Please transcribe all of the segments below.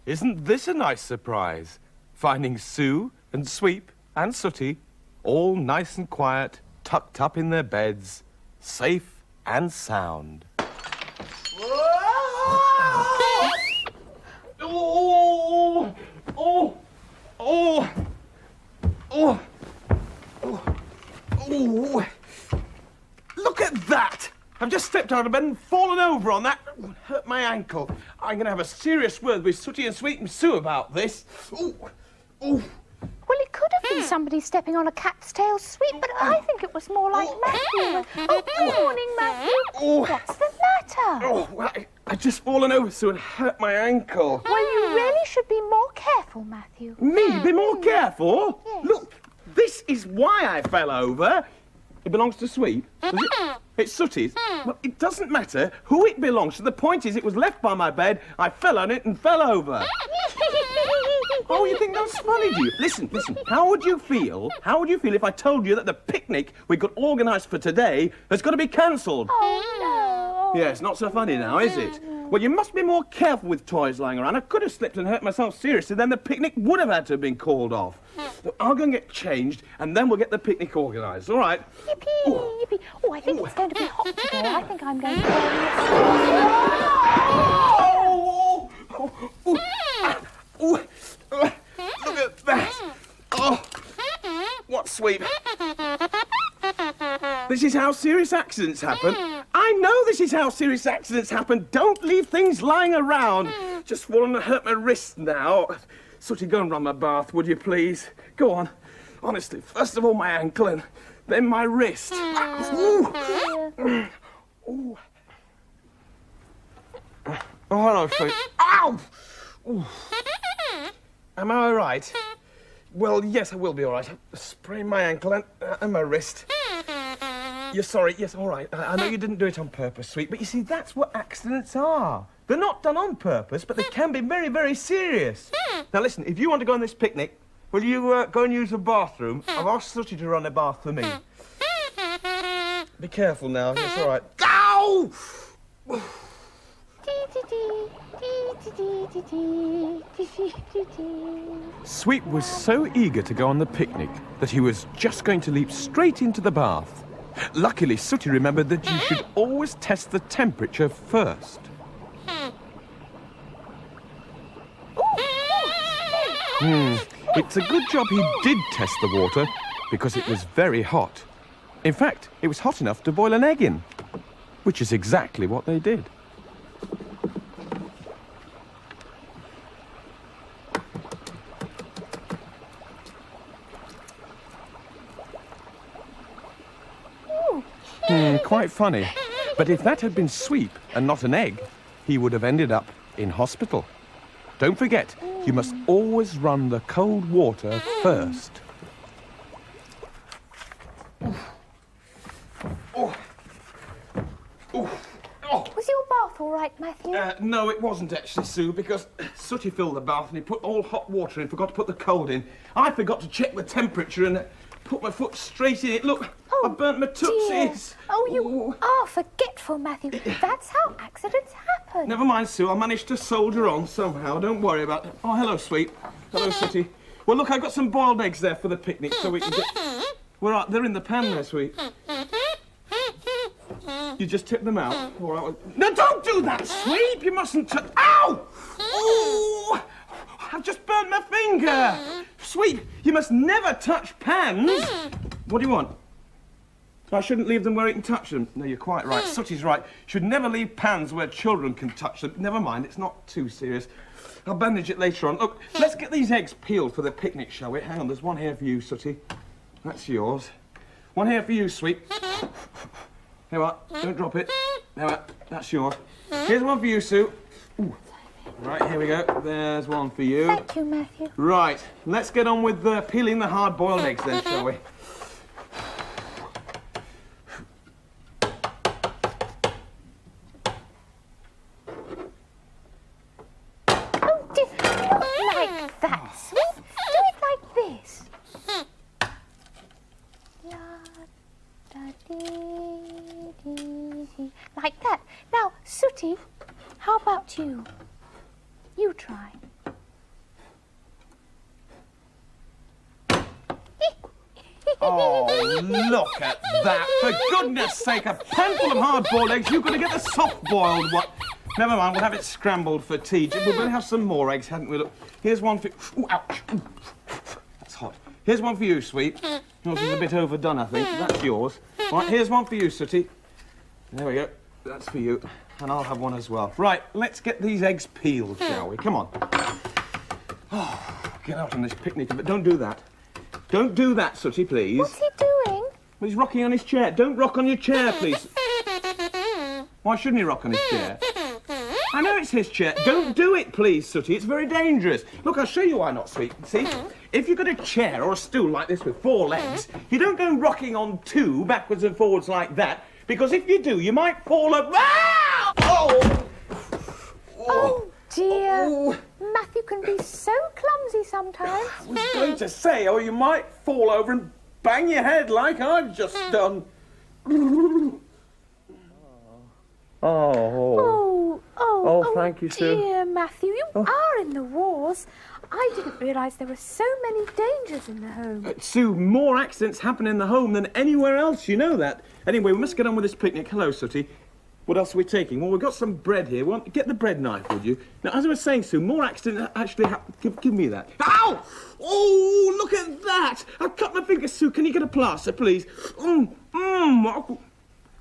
Isn't this a nice surprise? Finding Sue and Sweep and Sooty all nice and quiet, tucked up in their beds, safe and sound. Oh! Oh! Oh! Oh! Oh! Look at that! I've just stepped out of bed and fallen over on that. Hurt my ankle. I'm going to have a serious word with Sooty and Sweep and Sue about this. Ooh. Ooh. Well, it could have been somebody stepping on a cat's tail, Sweep, but I think it was more like Matthew. Oh, good morning, Matthew. Oh. What's the matter? Oh, well, I've just fallen over, Sue, and hurt my ankle. Well, you really should be more careful, Matthew. Me? Be more careful? Yes. Look, this is why I fell over. It belongs to Sweep. Does it? It's Sooty's. Well, it doesn't matter who it belongs to. The point is, it was left by my bed. I fell on it and fell over. Oh, you think that's funny, do you? Listen. How would you feel if I told you that the picnic we got organised for today has got to be cancelled? Oh, no. Yeah, it's not so funny now, is it? Well, you must be more careful with toys lying around. I could have slipped and hurt myself seriously, then the picnic would have had to have been called off. So I'll go and get changed, and then we'll get the picnic organised, all right? Yippee, yippee. Oh, I think it's going to be hot today. I think I'm going to go Look at that. Oh, what Sweep? This is how serious accidents happen. I know this is how serious accidents happen. Don't leave things lying around. Just fallen and hurt my wrist now. Sooty, go and run my bath, would you please? Go on. Honestly, first of all my ankle and then my wrist. Ooh. Ooh. Oh, hello, Sweep. Ow! Ooh. Am I all right? Well, yes, I will be all right. I sprained my ankle and my wrist. You're sorry. Yes, all right. I know you didn't do it on purpose, Sweet, but you see, that's what accidents are. They're not done on purpose, but they can be very, very serious. Now, listen, if you want to go on this picnic, will you go and use the bathroom? I've asked Sooty to run a bath for me. Be careful now. It's all right. Ow! Sweep was so eager to go on the picnic that he was just going to leap straight into the bath. Luckily, Sooty remembered that you should always test the temperature first. It's a good job he did test the water, because it was very hot. In fact, it was hot enough to boil an egg in, which is exactly what they did. Quite funny. But if that had been Sweep and not an egg, he would have ended up in hospital. Don't forget, you must always run the cold water first. Was your bath all right, Matthew? No, it wasn't actually, Sue, because Sooty filled the bath and he put all hot water in, forgot to put the cold in. I forgot to check the temperature and put my foot straight in it. Look, I burnt my tootsies. Oh, you are forgetful, Matthew. That's how accidents happen. Never mind, Sue. I managed to soldier on somehow. Don't worry about it. Oh, hello, Sweet. Hello, Sooty. Well, look, I've got some boiled eggs there for the picnic, so we can get... Well, right, they're in the pan there, Sweet. You just tip them out. All right. No, don't do that, Sweep. You mustn't touch... Ow! Oh! I've just burnt my finger. Sweep, you must never touch pans. What do you want? I shouldn't leave them where you can touch them. No, you're quite right. Sooty's right. Should never leave pans where children can touch them. Never mind, it's not too serious. I'll bandage it later on. Look, let's get these eggs peeled for the picnic, shall we? Hang on, there's one here for you, Sooty. That's yours. One here for you, sweet. Here what? Don't drop it. There what? That's yours. Here's one for you, Sue. Ooh. Right, here we go. There's one for you. Thank you, Matthew. Right, let's get on with peeling the hard-boiled eggs then, shall we? Oh, dear. Not like that, Sweet. Do it like this. La-da-dee-dee-dee. Like that. Now, Sooty, how about you? You try. Oh, look at that. For goodness sake, a handful of hard-boiled eggs. You've got to get the soft-boiled one. Never mind, we'll have it scrambled for tea. We're going to have some more eggs, hadn't we? Look, here's one for... Ooh, ouch. Ooh, that's hot. Here's one for you, sweet. Yours is a bit overdone, I think. That's yours. Right, here's one for you, Sooty. There we go. That's for you. And I'll have one as well. Right, let's get these eggs peeled, shall we? Come on. Oh, get out on this picnic, but don't do that. Don't do that, Sooty, please. What's he doing? Well, he's rocking on his chair. Don't rock on your chair, please. Why shouldn't he rock on his chair? I know it's his chair. Don't do it, please, Sooty. It's very dangerous. Look, I'll show you why not, sweet. See? If you've got a chair or a stool like this with 4 legs, you don't go rocking on 2 backwards and forwards like that, because if you do, you might fall over. Ah! Oh! Oh, dear. Oh. Matthew can be so clumsy sometimes. I was going to say, or you might fall over and bang your head like I've just done. Oh, thank you, Sue. Dear Matthew, you are in the wars. I didn't realise there were so many dangers in the home. Sue, more accidents happen in the home than anywhere else, you know that. Anyway, we must get on with this picnic. Hello, Sooty. What else are we taking? Well, we've got some bread here. Well, get the bread knife, would you? Now, as I was saying, Sue, more accidents actually happen. Give me that. Ow! Oh, look at that! I've cut my finger, Sue. Can you get a plaster, please?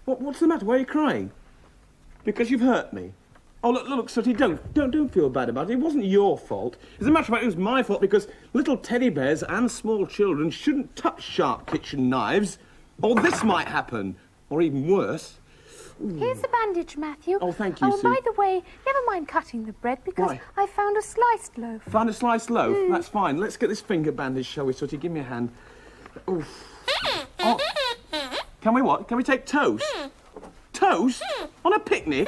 What's the matter? Why are you crying? Because you've hurt me. Oh, look, Sooty, don't feel bad about it. It wasn't your fault. As a matter of fact, it was my fault because little teddy bears and small children shouldn't touch sharp kitchen knives, or this might happen, or even worse. Here's the bandage, Matthew. Oh, thank you, Oh, Sue. by the way, never mind cutting the bread because Why? I found a sliced loaf. Found a sliced loaf? That's fine. Let's get this finger bandage, shall we, Sooty? Give me a hand. Oof. Oh. Can we what? Can we take toast? Toast? On a picnic?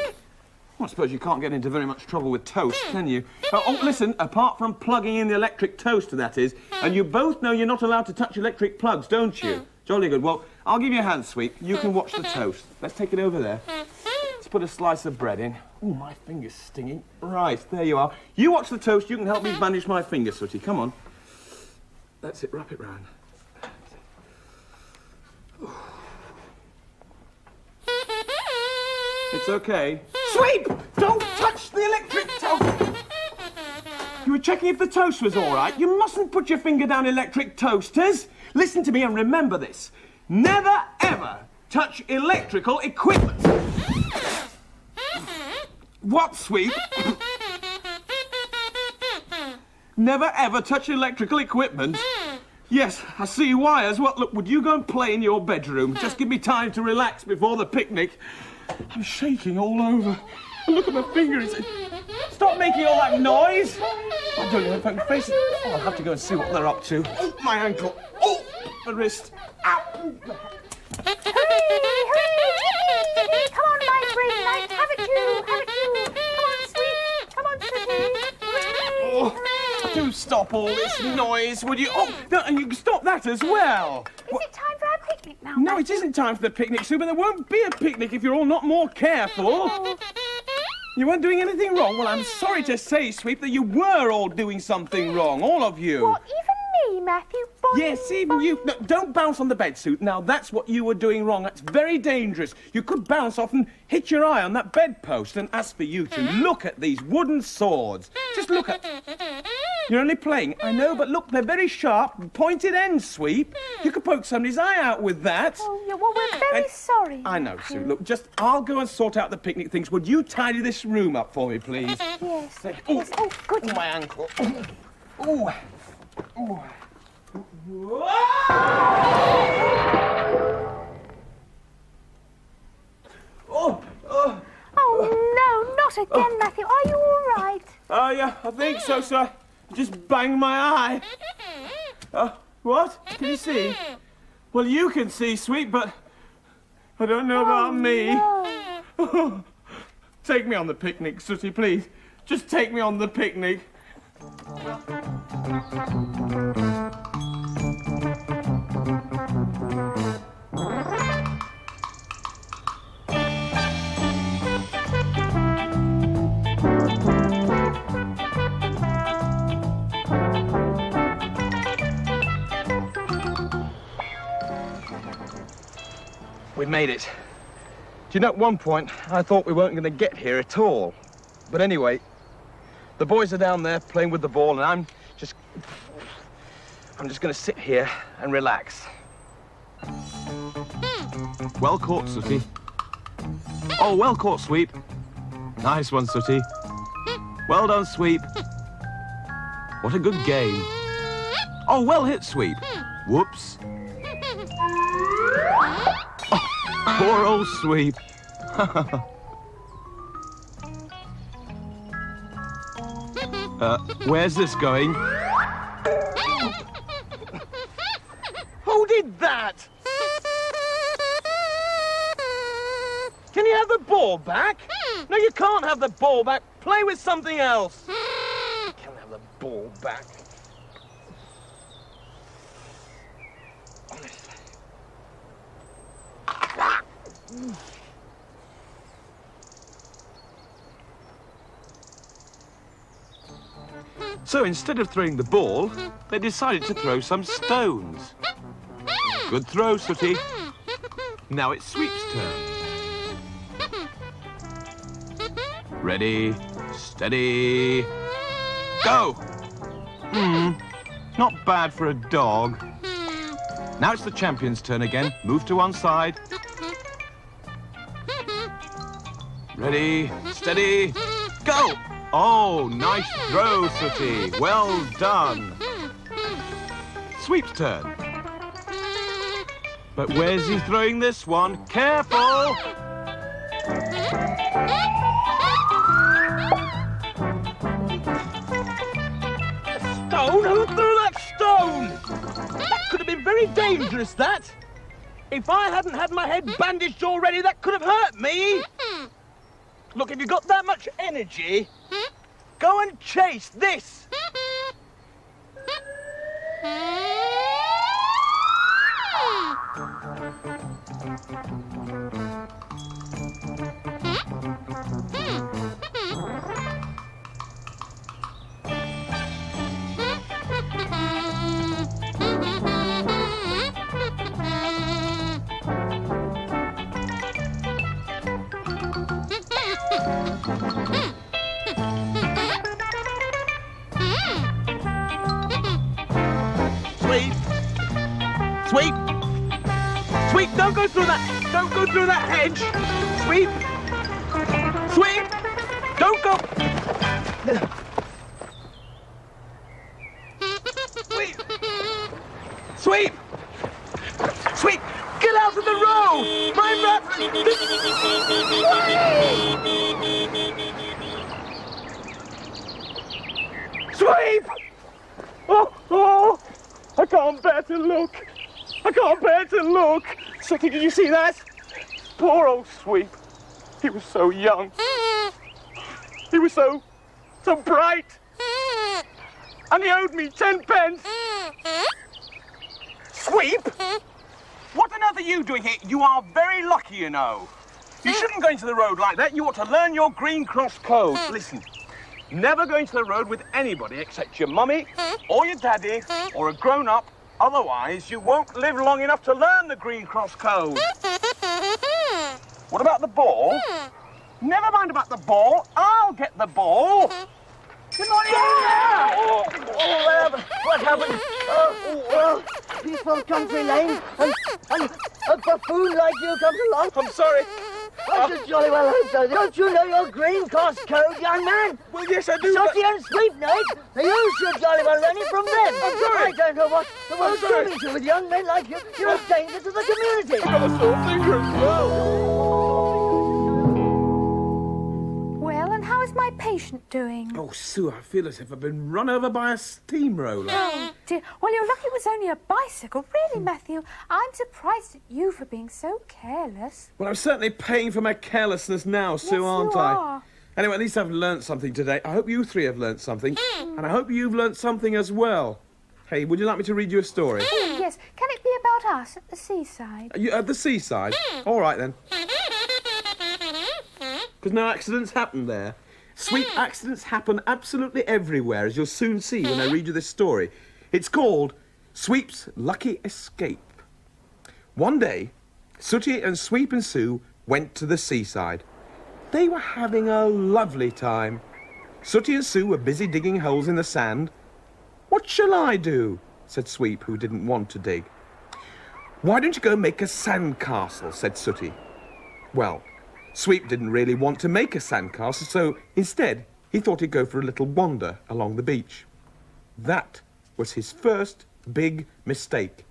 Well, I suppose you can't get into very much trouble with toast, can you? Oh, listen, apart from plugging in the electric toaster, that is, and you both know you're not allowed to touch electric plugs, don't you? Jolly good. Well, I'll give you a hand, sweet. You can watch the toast. Let's take it over there. Let's put a slice of bread in. Oh, my finger's stinging. Right, there you are. You watch the toast. You can help me bandage my finger, Sooty. Come on. That's it. Wrap it round. It's okay. Sweep! Don't touch the electric toaster! You were checking if the toast was all right. You mustn't put your finger down electric toasters. Listen to me and remember this. Never, ever touch electrical equipment. What, Sweep? Never, ever touch electrical equipment? Yes, I see wires. Well, look, would you go and play in your bedroom? Just give me time to relax before the picnic. I'm shaking all over. Look at my finger. Stop making all that noise. I don't know if I can face it. Oh, I'll have to go and see what they're up to. Oh, my ankle. Oh, my wrist. Ow. Hooray! Hooray! Come on, my bread knife. Have it you. Have it you. Come on, Sweet. Come on, Sooty. Hooray! Oh, do stop all this noise, would you? Oh, no, and you can stop that as well. Is it time for our picnic now, No, Matthew? it isn't time for the picnic, Sue, but there won't be a picnic if you're all not more careful. Oh. You weren't doing anything wrong. Well, I'm sorry to say, Sweep, that you were all doing something wrong, all of you. What, even me, Matthew? Boing, Yes, even boing. you. No, don't bounce on the bed, Sue. Now, that's what you were doing wrong. That's very dangerous. You could bounce off and hit your eye on that bedpost. And as for you two, look at these wooden swords. Just look at... You're only playing, I know, but look, they're very sharp, pointed ends, Sweep. You could poke somebody's eye out with that. Oh, yeah, well, we're very sorry. I know, Sue. Look, I'll go and sort out the picnic things. Would you tidy this room up for me, please? Yes. Oh, Yes. Oh, good. my ankle. Oh. Oh. I think so, sir. Just banged my eye. What? Can you see? Well, you can see, sweet, but I don't know about me. No. Take me on the picnic, Sooty, please. Just take me on the picnic. We made it. Do you know, at one point, I thought we weren't going to get here at all. But anyway, the boys are down there playing with the ball, and I'm just going to sit here and relax. Well caught, Sooty. Oh, well caught, Sweep. Nice one, Sooty. Well done, Sweep. What a good game. Oh, well hit, Sweep. Whoops. Oh, poor old Sweep. Where's this going? Who did that? Can you have the ball back? No, you can't have the ball back. Play with something else. You can't have the ball back. Honestly. So instead of throwing the ball, they decided to throw some stones. Good throw, Sooty. Now it's Sweep's turn. Ready, steady, go! Not bad for a dog. Now it's the champion's turn again. Move to one side. Ready, steady, go! Oh, nice throw, Sooty. Well done. Sweep's turn. But where's he throwing this one? Careful! Stone? Who threw that stone? That could have been very dangerous, that. If I hadn't had my head bandaged already, that could have hurt me. Look, if you've got that much energy, go and chase this. Sweep! Sweep, don't go through that! Don't go through that hedge! Sweep! Sweep! Don't go! Sweep! Sweep! Sweep! Get out of the road! Mind that! Sweep! Oh! I can't bear to look! I can't bear to look! Sooty, did you see that? Poor old Sweep. He was so young. He was so bright. And he owed me 10 pence. Sweep? What on earth are you doing here? You are very lucky, you know. You shouldn't go into the road like that. You ought to learn your Green Cross code. Listen, never go into the road with anybody except your mummy or your daddy or a grown-up. Otherwise, you won't live long enough to learn the Green Cross code. What about the ball? Never mind about the ball. I'll get the ball. Good morning! What happened? Peaceful country lane, and a buffoon like you comes along. I'm sorry. I should jolly well hope so. Don't you know your Green Cross code, young man? Well, yes, I do. Sooty and Sweep knows. You should jolly well learn it from them. I'm sorry. I don't know what the world's sorry. coming to with young men like you. You're a danger to the community. I've got a sore finger as well. Well, and how is my patient? patient doing? Oh, Sue, I feel as if I've been run over by a steamroller. Oh, dear. Well, you're lucky it was only a bicycle. Really, Matthew, I'm surprised at you for being so careless. Well, I'm certainly paying for my carelessness now, Sue, Yes, aren't you I? are. Anyway, at least I've learnt something today. I hope you three have learnt something. And I hope you've learnt something as well. Hey, would you like me to read you a story? Oh, yes. Can it be about us at the seaside? Are you at the seaside? All right, then. Because no accidents happen there. Sweet accidents happen absolutely everywhere, as you'll soon see when I read you this story. It's called Sweep's Lucky Escape. One day, Sooty and Sweep and Sue went to the seaside. They were having a lovely time. Sooty and Sue were busy digging holes in the sand. "What shall I do?" said Sweep, who didn't want to dig. "Why don't you go make a sandcastle?" said Sooty. Well, Sweep didn't really want to make a sandcastle, so instead he thought he'd go for a little wander along the beach. That was his first big mistake.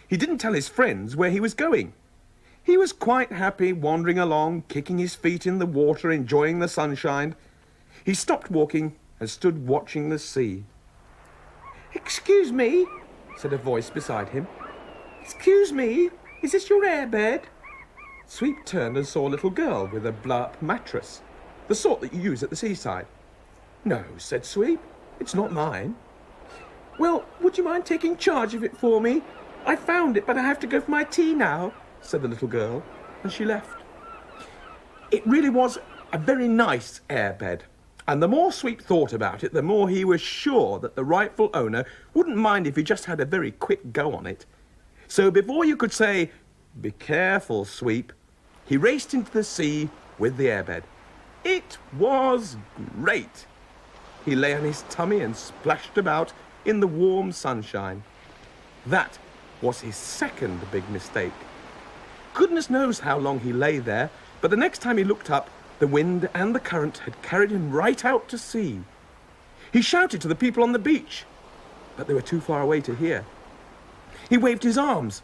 He didn't tell his friends where he was going. He was quite happy wandering along, kicking his feet in the water, enjoying the sunshine. He stopped walking and stood watching the sea. "Excuse me," said a voice beside him. "Excuse me, is this your airbed?" Sweep turned and saw a little girl with a blow-up mattress, the sort that you use at the seaside. "No," said Sweep, "it's not mine." "Well, would you mind taking charge of it for me? I found it, but I have to go for my tea now," said the little girl, and she left. It really was a very nice airbed, and the more Sweep thought about it, the more he was sure that the rightful owner wouldn't mind if he just had a very quick go on it. So before you could say, "Be careful, Sweep," he raced into the sea with the airbed. It was great. He lay on his tummy and splashed about in the warm sunshine. That was his second big mistake. Goodness knows how long he lay there, but the next time he looked up, the wind and the current had carried him right out to sea. He shouted to the people on the beach, but they were too far away to hear. He waved his arms,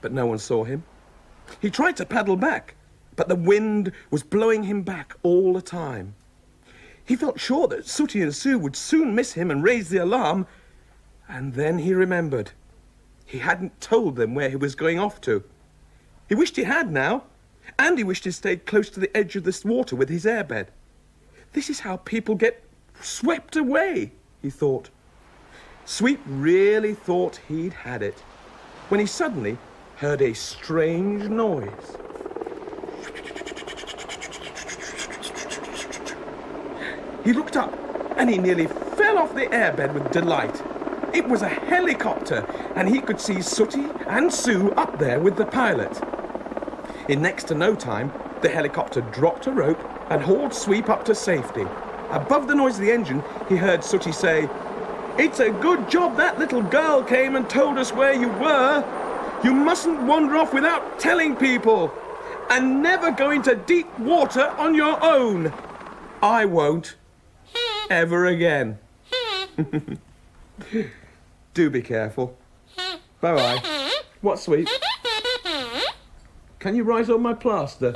but no one saw him. He tried to paddle back, but the wind was blowing him back all the time. He felt sure that Sooty and Sue would soon miss him and raise the alarm, and then he remembered. He hadn't told them where he was going off to. He wished he had now, and he wished he'd stayed close to the edge of this water with his airbed. This is how people get swept away, he thought. Sweep really thought he'd had it, when he suddenly heard a strange noise. He looked up, and he nearly fell off the airbed with delight. It was a helicopter, and he could see Sooty and Sue up there with the pilot. In next to no time, the helicopter dropped a rope and hauled Sweep up to safety. Above the noise of the engine, he heard Sooty say, "It's a good job that little girl came and told us where you were. You mustn't wander off without telling people. And never go into deep water on your own. I won't. Ever again." Do be careful. Bye-bye. What, Sweep? Can you rise on my plaster?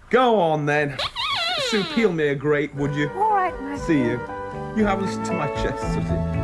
Go on, then. Sue, peel me a grape, would you? All right, Matthew. See you. You have listened to my chest, Sooty.